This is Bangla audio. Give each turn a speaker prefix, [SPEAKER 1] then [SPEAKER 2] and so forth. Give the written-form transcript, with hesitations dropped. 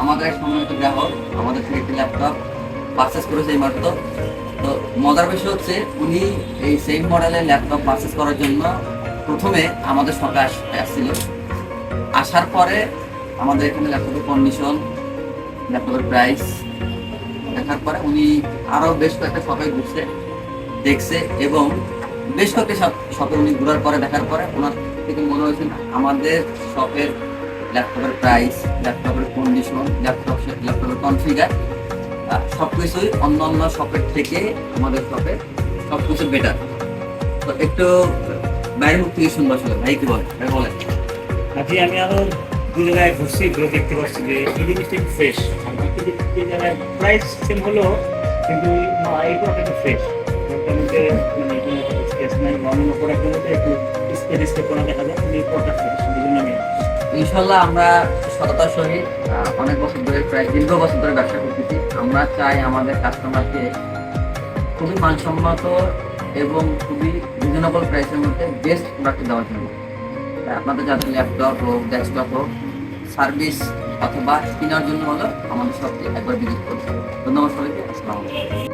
[SPEAKER 1] আমাদের এক সম্মানিত গ্রাহক আমাদের থেকে একটি ল্যাপটপ পারচেস করেছে এই মাত্র। তো মজার বিষয় হচ্ছে উনি এই সেম মডেলের ল্যাপটপ পারচেস করার জন্য প্রথমে আমাদের শপে আসছিল। আসার পরে আমাদের এখানে ল্যাপটপের কন্ডিশন, ল্যাপটপের প্রাইস দেখার পরে উনি আরও বেশ কয়েকটা শপে ঘুরছে, দেখছে এবং বেশ কয়েকটা শপে উনি ঘোরার পরে দেখার পরে ওনার থেকে মনে হয়েছে না আমাদের শপের ল্যাপটপের প্রাইস, ল্যাপটপের কন্ডিশন, ল্যাপটপের কনফিগার সবকিছুই অন্য অন্য শপের থেকে আমাদের শপে সবকিছু বেটার। তো একটু বাইরের মুখ থেকে শুনবো আসলে ভাই কি বলে, ভাই বলেন।
[SPEAKER 2] আজকে আমি আরো দুই জায়গায় ঘুরছি, এগুলো দেখতে পাচ্ছি যে এই জিনিসটা একটু ফ্রেশ। যে জায়গায় প্রাইস সেম হলো কিন্তু এই প্রোডাক্টটা ফ্রেশ। মধ্যে মানে কোনো স্কেচ নাই, অন্য প্রোডাক্টের মধ্যে একটু ডিসপ্লে করা দেখা যায়, এই প্রোডাক্ট ফ্রেশ, এই জন্য আমি
[SPEAKER 1] ইনশাল্লাহ আমরা সততার সহিত অনেক বছর ধরে, প্রায় দীর্ঘ বছর ধরে ব্যবসা করতেছি। আমরা চাই আমাদের কাস্টমারকে খুবই মানসম্মত এবং খুবই রিজনেবল প্রাইসের মধ্যে বেস্ট প্রোডাক্ট দেওয়ার জন্য। তাই আপনাদের যাদের ল্যাপটপ হোক, ডেস্কটপ হোক, সার্ভিস অথবা কেনার জন্য হলো আমাদের সবকে একবার ভিজিট করুন। ধন্যবাদ সবাইকে, আসসালামু আলাইকুম।